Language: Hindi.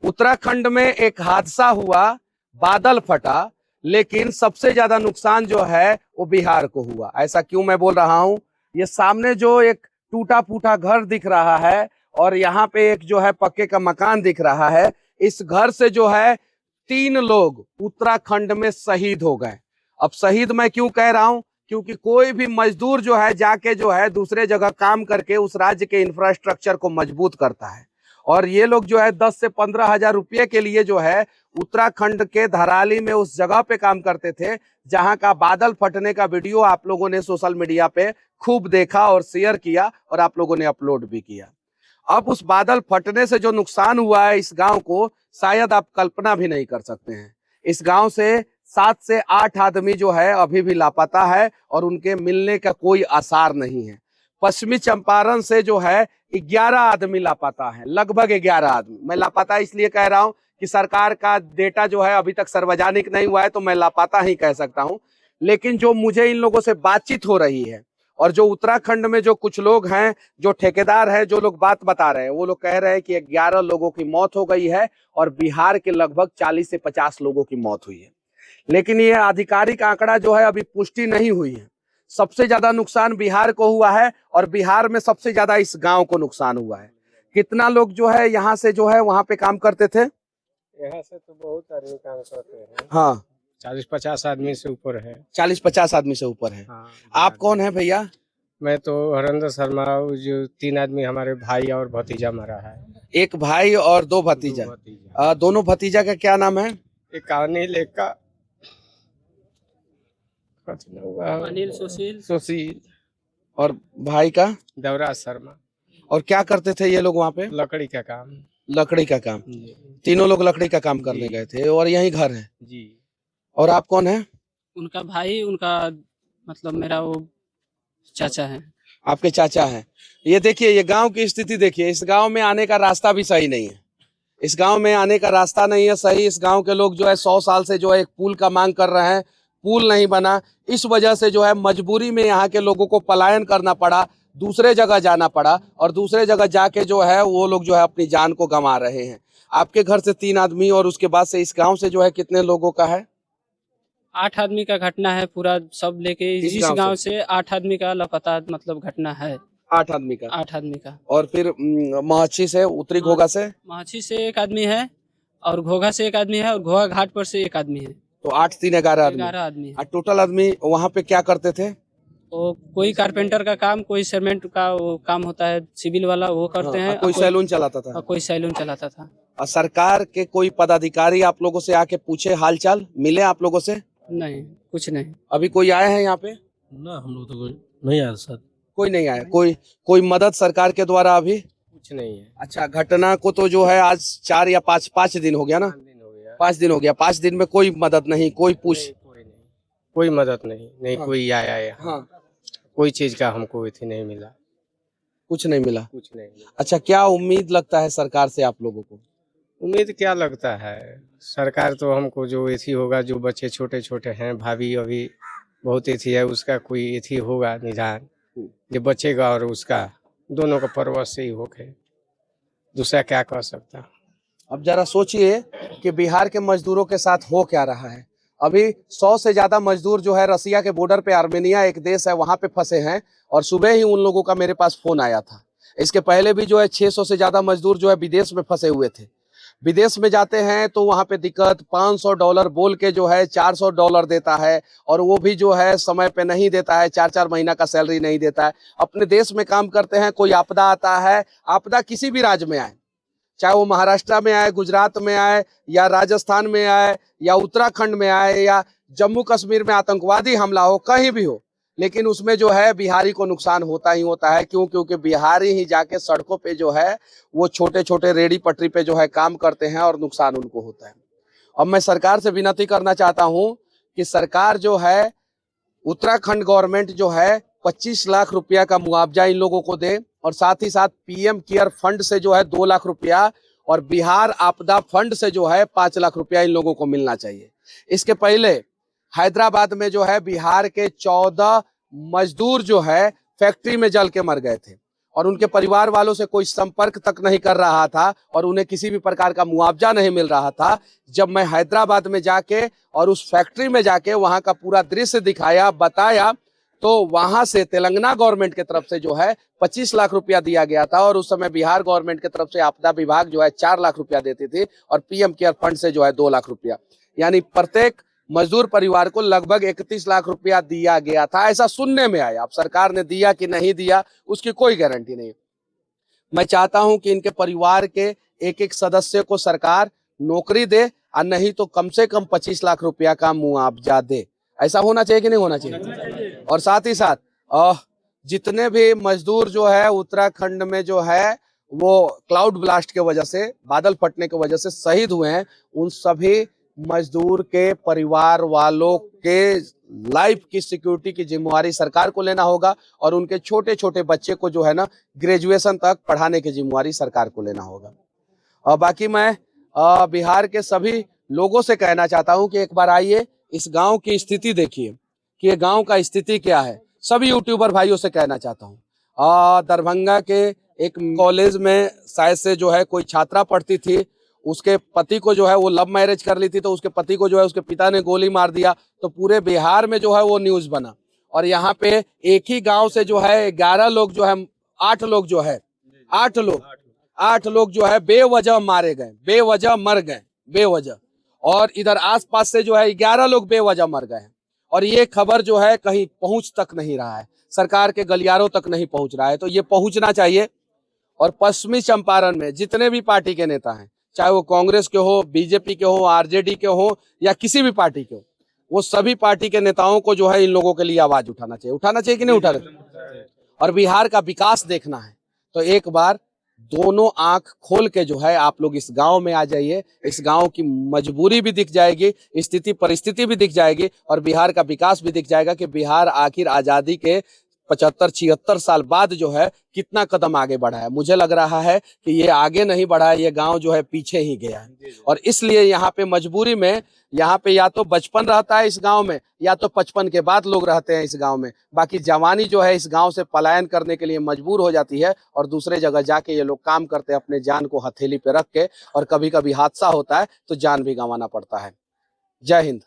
उत्तराखंड में एक हादसा हुआ, बादल फटा, लेकिन सबसे ज्यादा नुकसान जो है वो बिहार को हुआ। ऐसा क्यों मैं बोल रहा हूं? ये सामने जो एक टूटा फूटा घर दिख रहा है और यहाँ पे एक जो है पक्के का मकान दिख रहा है, इस घर से जो है 3 लोग उत्तराखंड में शहीद हो गए। अब शहीद मैं क्यों कह रहा हूं? क्योंकि कोई भी मजदूर जो है जाके जो है दूसरे जगह काम करके उस राज्य के इंफ्रास्ट्रक्चर को मजबूत करता है, और ये लोग जो है 10 से 15 हजार रुपये के लिए जो है उत्तराखंड के धराली में उस जगह पे काम करते थे, जहां का बादल फटने का वीडियो आप लोगों ने सोशल मीडिया पे खूब देखा और शेयर किया और आप लोगों ने अपलोड भी किया। अब उस बादल फटने से जो नुकसान हुआ है इस गांव को, शायद आप कल्पना भी नहीं कर सकते हैं। इस गांव से 7 से 8 आदमी जो है अभी भी लापता है और उनके मिलने का कोई आसार नहीं है। पश्चिमी चंपारण से जो है 11 आदमी लापता है, लगभग 11 आदमी। मैं लापता इसलिए कह रहा हूं कि सरकार का डेटा जो है अभी तक सार्वजनिक नहीं हुआ है, तो मैं लापता ही कह सकता हूं। लेकिन जो मुझे इन लोगों से बातचीत हो रही है और जो उत्तराखंड में जो कुछ लोग हैं, जो ठेकेदार हैं, जो लोग बात बता रहे हैं, वो लोग कह रहे हैं कि 11 लोगों की मौत हो गई है और बिहार के लगभग 40 से 50 लोगों की मौत हुई है। लेकिन ये आधिकारिक आंकड़ा जो है अभी पुष्टि नहीं हुई है। सबसे ज्यादा नुकसान बिहार को हुआ है और बिहार में सबसे ज्यादा इस गांव को नुकसान हुआ है। कितना लोग जो है यहाँ से जो है वहां पे काम करते थे? यहाँ से तो बहुत आदमी काम करते हैं। हाँ, 40-50 आदमी से ऊपर है। 40-50 आदमी से ऊपर है। हाँ, आप कौन है भैया? मैं तो हरेंद्र शर्मा, जो 3 आदमी हमारे भाई और भतीजा मरा है। एक भाई और 2 भतीजा। दोनों भतीजा का क्या नाम है? एक अनिल, एक का अनिल, सुशील और भाई का देवराज शर्मा। और क्या करते थे ये लोग वहाँ पे? लकड़ी का काम। लकड़ी का काम। तीनों लोग लकड़ी का काम करने गए थे और यही घर है जी। और आप कौन है? उनका भाई, उनका मतलब मेरा वो चाचा है। आपके चाचा हैं। ये देखिए, ये गांव की स्थिति देखिए। इस गांव में आने का रास्ता भी सही नहीं है। इस गांव में आने का रास्ता नहीं है सही। इस गांव के लोग जो है 100 साल से जो है एक पुल का मांग कर रहे हैं, पुल नहीं बना। इस वजह से जो है मजबूरी में यहाँ के लोगों को पलायन करना पड़ा, दूसरे जगह जाना पड़ा और दूसरे जगह जाके जो है वो लोग जो है अपनी जान को गंवा रहे हैं। आपके घर से 3 आदमी और उसके बाद से इस गांव से जो है कितने लोगों का है? 8 आदमी का घटना है, पूरा सब लेके इस गांव से 8 आदमी का लापता मतलब घटना है। 8 आदमी का? 8 आदमी का। और फिर महाछी से, उत्तरी घोघा से? महाछी से 1 आदमी है और घोघा से 1 आदमी है और घोघा घाट पर से 1 आदमी है। तो 8 3 11 आदमी। 11 आदमी है। टोटल आदमी वहाँ पे क्या करते थे? वो कोई कारपेंटर का काम, कोई सीमेंट का वो काम होता है, सिविल वाला वो करते हैं। कोई सैलून चलाता था? कोई सैलून चलाता था। और सरकार के कोई पदाधिकारी आप लोगों से आके पूछे, हाल चाल मिले आप लोगों से? नहीं, कुछ नहीं। अभी कोई आए हैं यहाँ पे? ना, हम लोग तो कोई नहीं आया सर। कोई नहीं आया। कोई मदद सरकार के द्वारा अभी? कुछ नहीं है। अच्छा, घटना को तो जो है आज 4 या 5 दिन हो गया ना? 5 दिन हो गया। 5 दिन में कोई मदद नहीं, कोई पूछ? कोई मदद नहीं। हाँ। कोई आया है। हाँ, कोई चीज का हमको इतनी नहीं मिला। कुछ नहीं मिला। कुछ नहीं मिला। अच्छा, क्या उम्मीद लगता है सरकार से आप लोगों को? उम्मीद क्या लगता है, सरकार तो हमको जो एथी होगा, जो बच्चे छोटे छोटे हैं, भाभी अभी बहुत एथी है, उसका कोई एथी होगा निदान जो बचेगा और उसका दोनों का परवश ही होके, दूसरा क्या कर सकता। अब जरा सोचिए कि बिहार के मजदूरों के साथ हो क्या रहा है। अभी 100 से ज्यादा मजदूर जो है रसिया के बॉर्डर पे, आर्मेनिया एक देश है, वहां पे फंसे हैं और सुबह ही उन लोगों का मेरे पास फोन आया था। इसके पहले भी जो है 600 से ज्यादा मजदूर जो है विदेश में फंसे हुए थे। विदेश में जाते हैं तो वहां पे दिक्कत, $500 बोल के जो है $400 देता है और वो भी जो है समय पे नहीं देता है, 4-4 महीना का सैलरी नहीं देता है। अपने देश में काम करते हैं, कोई आपदा आता है, आपदा किसी भी राज्य में आए, चाहे वो महाराष्ट्र में आए, गुजरात में आए या राजस्थान में आए या उत्तराखंड में आए या जम्मू कश्मीर में आतंकवादी हमला हो, कहीं भी हो, लेकिन उसमें जो है बिहारी को नुकसान होता ही होता है। क्यों? क्योंकि बिहारी ही जाके सड़कों पे जो है वो छोटे छोटे रेडी पटरी पे जो है काम करते हैं और नुकसान उनको होता है। अब मैं सरकार से विनती करना चाहता हूं कि सरकार जो है, उत्तराखंड गवर्नमेंट जो है 25 लाख रुपया का मुआवजा इन लोगों को दे और साथ ही साथ पीएम केयर फंड से जो है 2 लाख रुपया और बिहार आपदा फंड से जो है 5 लाख रुपया इन लोगों को मिलना चाहिए। इसके पहले हैदराबाद में जो है बिहार के 14 मजदूर जो है फैक्ट्री में जल के मर गए थे और उनके परिवार वालों से कोई संपर्क तक नहीं कर रहा था और उन्हें किसी भी प्रकार का मुआवजा नहीं मिल रहा था। जब मैं हैदराबाद में जाके और उस फैक्ट्री में जाके वहां का पूरा दृश्य दिखाया, बताया, तो वहां से तेलंगाना गवर्नमेंट की तरफ से जो है 25 लाख रुपया दिया गया था और उस समय बिहार गवर्नमेंट की तरफ से आपदा विभाग जो है 4 लाख रुपया देती थी और पीएम केयर फंड से जो है 2 लाख रुपया, यानी प्रत्येक मजदूर परिवार को लगभग 31 लाख रुपया दिया गया था, ऐसा सुनने में आया। अब सरकार ने दिया कि नहीं दिया उसकी कोई गारंटी नहीं। मैं चाहता हूं कि इनके परिवार के एक एक सदस्य को सरकार नौकरी दे और नहीं तो कम से कम 25 लाख रुपया का मुआवजा दे। ऐसा होना चाहिए कि नहीं होना चाहिए? और साथ ही साथ जितने भी मजदूर जो है उत्तराखंड में जो है वो क्लाउड ब्लास्ट के वजह से, बादल फटने की वजह से शहीद हुए हैं, उन सभी मजदूर के परिवार वालों के लाइफ की सिक्योरिटी की जिम्मेवारी सरकार को लेना होगा और उनके छोटे छोटे बच्चे को जो है ना ग्रेजुएशन तक पढ़ाने की जिम्मेवारी सरकार को लेना होगा। और बाकी मैं बिहार के सभी लोगों से कहना चाहता हूं कि एक बार आइए, इस गांव की स्थिति देखिए कि ये गांव का स्थिति क्या है। सभी यूट्यूबर भाइयों से कहना चाहता हूं, दरभंगा के एक कॉलेज में शायद से जो है कोई छात्रा पढ़ती थी, उसके पति को जो है वो लव मैरिज कर ली थी, तो उसके पति को जो है उसके पिता ने गोली मार दिया, तो पूरे बिहार में जो है वो न्यूज बना। और यहाँ पे एक ही गांव से जो है 11 लोग जो है 8 लोग जो है 8 लोग जो है बेवजह मारे गए, बेवजह मर गए, बेवजह। और इधर आसपास से जो है 11 लोग बेवजह मर गए हैं और ये खबर जो है कहीं पहुंच तक नहीं रहा है, सरकार के गलियारों तक नहीं पहुंच रहा है। तो ये पहुंचना चाहिए। और पश्चिमी चंपारण में जितने भी पार्टी के नेता हैं, चाहे वो कांग्रेस के हो, बीजेपी के हो, आरजेडी के हो या किसी भी पार्टी के हो, वो सभी पार्टी के नेताओं को जो है इन लोगों के लिए आवाज उठाना चाहिए कि नहीं उठाना चाहिए? और बिहार का विकास देखना है तो एक बार दोनों आंख खोल के जो है आप लोग इस गांव में आ जाइए। इस गांव की मजबूरी भी दिख जाएगी, स्थिति परिस्थिति भी दिख जाएगी और बिहार का विकास भी दिख जाएगा कि बिहार आखिर आजादी के 75-76 साल बाद जो है कितना कदम आगे बढ़ा है। मुझे लग रहा है कि ये आगे नहीं बढ़ा है, ये गांव जो है पीछे ही गया है। और इसलिए यहाँ पे मजबूरी में, यहाँ पे या तो बचपन रहता है इस गांव में या तो 55 के बाद लोग रहते हैं इस गांव में, बाकी जवानी जो है इस गांव से पलायन करने के लिए मजबूर हो जाती है और दूसरे जगह जाके ये लोग काम करते हैं अपने जान को हथेली पे रख के, और कभी कभी हादसा होता है तो जान भी गंवाना पड़ता है। जय हिंद।